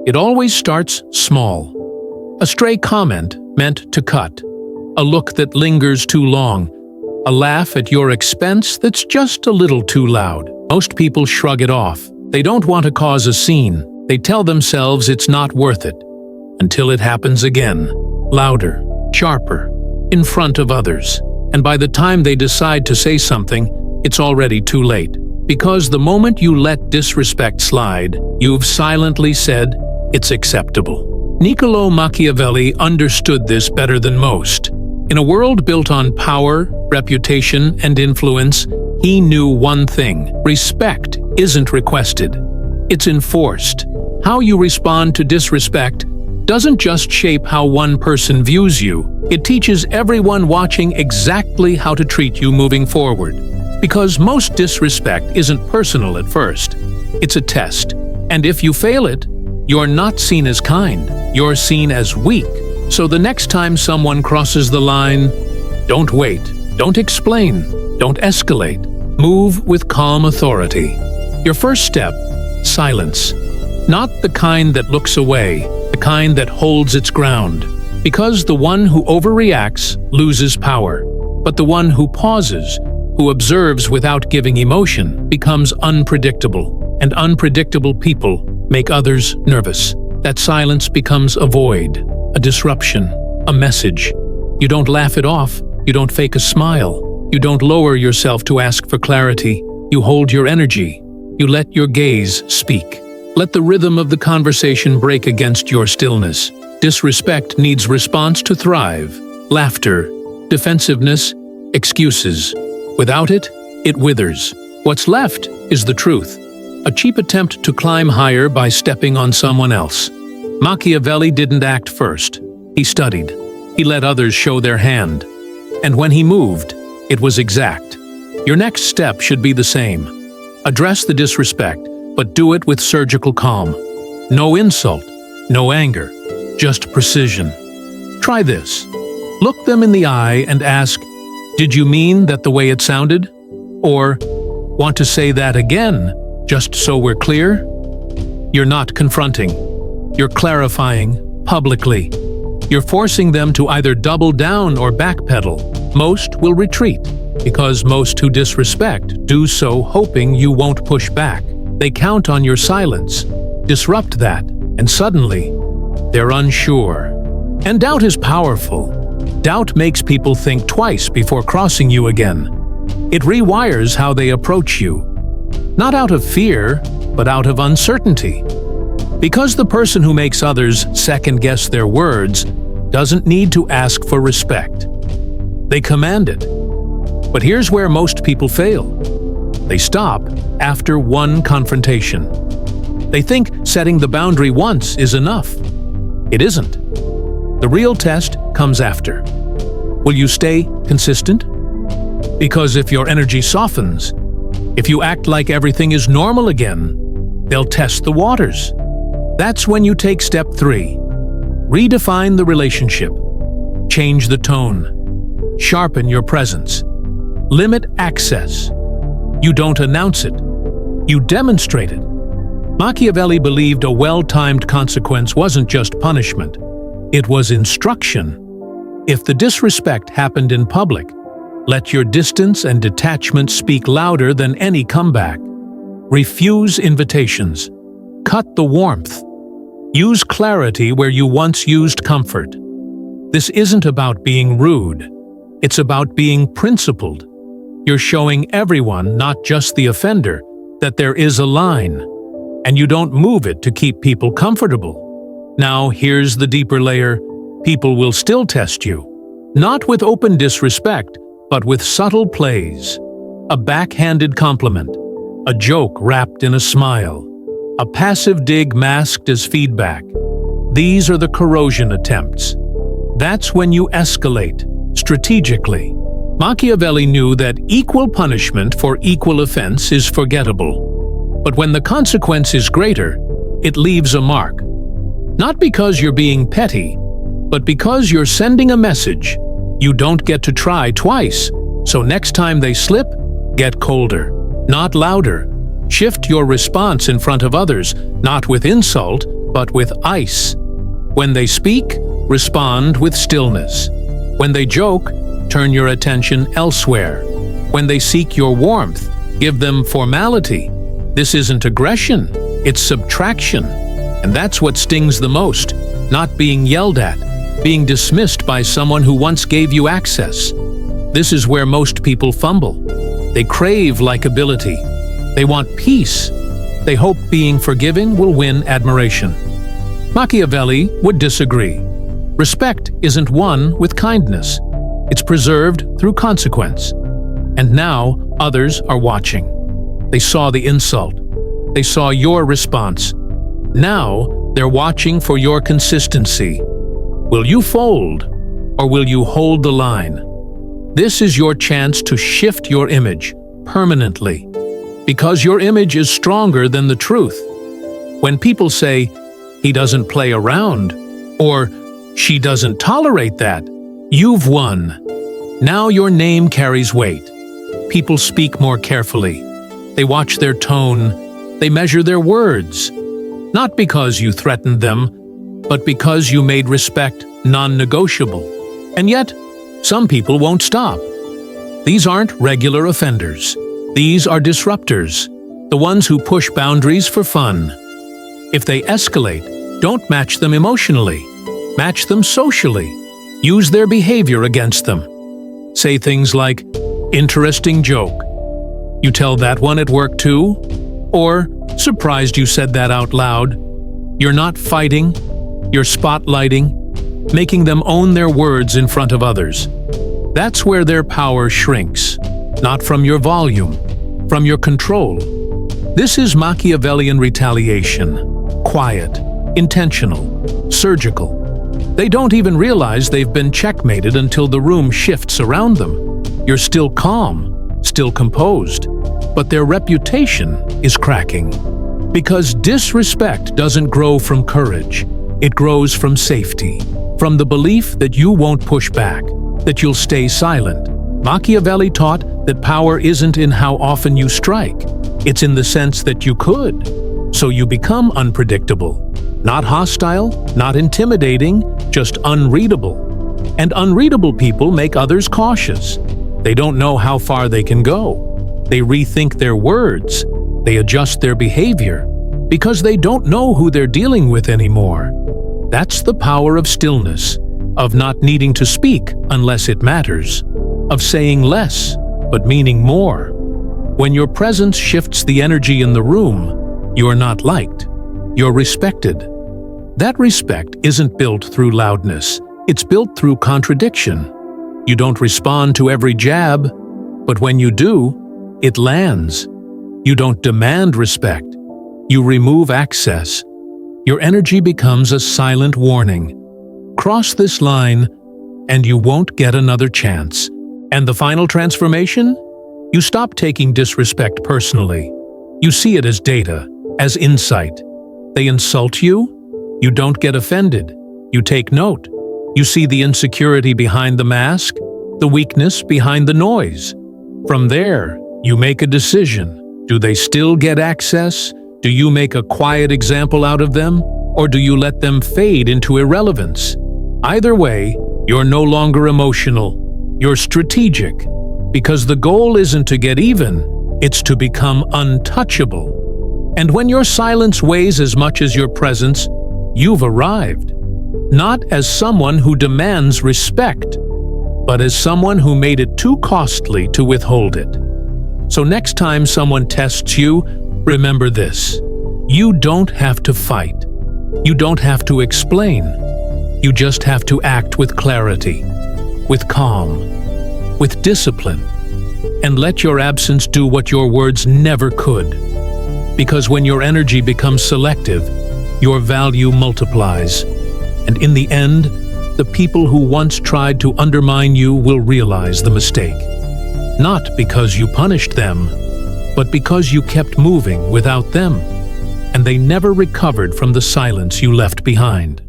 It always starts small. A stray comment meant to cut. A look that lingers too long. A laugh at your expense that's just a little too loud. Most people shrug it off. They don't want to cause a scene. They tell themselves it's not worth it. Until it happens again. Louder, sharper, in front of others. And by the time they decide to say something, it's already too late. Because the moment you let disrespect slide, you've silently said it's acceptable. Niccolo Machiavelli understood this better than most. In a world built on power, reputation, and influence, he knew one thing: respect isn't requested, it's enforced. How you respond to disrespect doesn't just shape how one person views you, it teaches everyone watching exactly how to treat you moving forward. Because most disrespect isn't personal at first, it's a test. And if you fail it, you're not seen as kind, you're seen as weak. So the next time someone crosses the line, don't wait, don't explain, don't escalate. Move with calm authority. Your first step, silence. Not the kind that looks away, the kind that holds its ground. Because the one who overreacts loses power, but the one who pauses, who observes without giving emotion, becomes unpredictable. And unpredictable people make others nervous. That silence becomes a void, a disruption, a message. You don't laugh it off, you don't fake a smile, you don't lower yourself to ask for clarity, you hold your energy, you let your gaze speak. Let the rhythm of the conversation break against your stillness. Disrespect needs response to thrive. Laughter, defensiveness, excuses. Without it, it withers. What's left is the truth. A cheap attempt to climb higher by stepping on someone else. Machiavelli didn't act first. He studied. He let others show their hand. And when he moved, it was exact. Your next step should be the same. Address the disrespect, but do it with surgical calm. No insult, no anger, just precision. Try this. Look them in the eye and ask, "Did you mean that the way it sounded?" Or, "Want to say that again, just so we're clear?" You're not confronting. You're clarifying publicly. You're forcing them to either double down or backpedal. Most will retreat, because most who disrespect do so hoping you won't push back. They count on your silence. Disrupt that, and suddenly, they're unsure. And doubt is powerful. Doubt makes people think twice before crossing you again. It rewires how they approach you. Not out of fear, but out of uncertainty. Because the person who makes others second-guess their words doesn't need to ask for respect. They command it. But here's where most people fail. They stop after one confrontation. They think setting the boundary once is enough. It isn't. The real test comes after. Will you stay consistent? Because if your energy softens, if you act like everything is normal again, they'll test the waters. That's when you take step 3. Redefine the relationship. Change the tone. Sharpen your presence. Limit access. You don't announce it. You demonstrate it. Machiavelli believed a well-timed consequence wasn't just punishment. It was instruction. If the disrespect happened in public, let your distance and detachment speak louder than any comeback. Refuse invitations. Cut the warmth. Use clarity where you once used comfort. This isn't about being rude. It's about being principled. You're showing everyone, not just the offender, that there is a line, and you don't move it to keep people comfortable. Now, here's the deeper layer. People will still test you. Not with open disrespect, but with subtle plays. A backhanded compliment. A joke wrapped in a smile. A passive dig masked as feedback. These are the corrosion attempts. That's when you escalate, strategically. Machiavelli knew that equal punishment for equal offense is forgettable. But when the consequence is greater, it leaves a mark. Not because you're being petty, but because you're sending a message. You don't get to try twice, so next time they slip, get colder, not louder. Shift your response in front of others, not with insult, but with ice. When they speak, respond with stillness. When they joke, turn your attention elsewhere. When they seek your warmth, give them formality. This isn't aggression, it's subtraction. And that's what stings the most, not being yelled at, being dismissed by someone who once gave you access. This is where most people fumble. They crave likability. They want peace. They hope being forgiving will win admiration. Machiavelli would disagree. Respect isn't won with kindness. It's preserved through consequence. And now others are watching. They saw the insult. They saw your response. Now they're watching for your consistency. Will you fold, or will you hold the line? This is your chance to shift your image permanently, because your image is stronger than the truth. When people say, "He doesn't play around," or "She doesn't tolerate that," you've won. Now your name carries weight. People speak more carefully. They watch their tone. They measure their words. Not because you threatened them, but because you made respect non-negotiable. And yet, some people won't stop. These aren't regular offenders. These are disruptors, the ones who push boundaries for fun. If they escalate, don't match them emotionally. Match them socially. Use their behavior against them. Say things like, "Interesting joke. You tell that one at work too?" Or, "Surprised you said that out loud." You're not fighting, you're spotlighting, making them own their words in front of others. That's where their power shrinks, not from your volume, from your control. This is Machiavellian retaliation. Quiet, intentional, surgical. They don't even realize they've been checkmated until the room shifts around them. You're still calm, still composed, but their reputation is cracking. Because disrespect doesn't grow from courage. It grows from safety, from the belief that you won't push back, that you'll stay silent. Machiavelli taught that power isn't in how often you strike. It's in the sense that you could. So you become unpredictable. Not hostile, not intimidating, just unreadable. And unreadable people make others cautious. They don't know how far they can go. They rethink their words. They adjust their behavior because they don't know who they're dealing with anymore. That's the power of stillness, of not needing to speak unless it matters, of saying less but meaning more. When your presence shifts the energy in the room, you're not liked, you're respected. That respect isn't built through loudness, it's built through contradiction. You don't respond to every jab, but when you do, it lands. You don't demand respect. You remove access. Your energy becomes a silent warning. Cross this line, and you won't get another chance. And the final transformation? You stop taking disrespect personally. You see it as data, as insight. They insult you? You don't get offended. You take note. You see the insecurity behind the mask, the weakness behind the noise. From there, you make a decision. Do they still get access? Do you make a quiet example out of them? Or do you let them fade into irrelevance? Either way, you're no longer emotional. You're strategic. Because the goal isn't to get even, it's to become untouchable. And when your silence weighs as much as your presence, you've arrived. Not as someone who demands respect, but as someone who made it too costly to withhold it. So next time someone tests you, remember this. You don't have to fight. You don't have to explain. You just have to act with clarity, with calm, with discipline, and let your absence do what your words never could. Because when your energy becomes selective, your value multiplies. And in the end, the people who once tried to undermine you will realize the mistake. Not because you punished them, but because you kept moving without them, and they never recovered from the silence you left behind.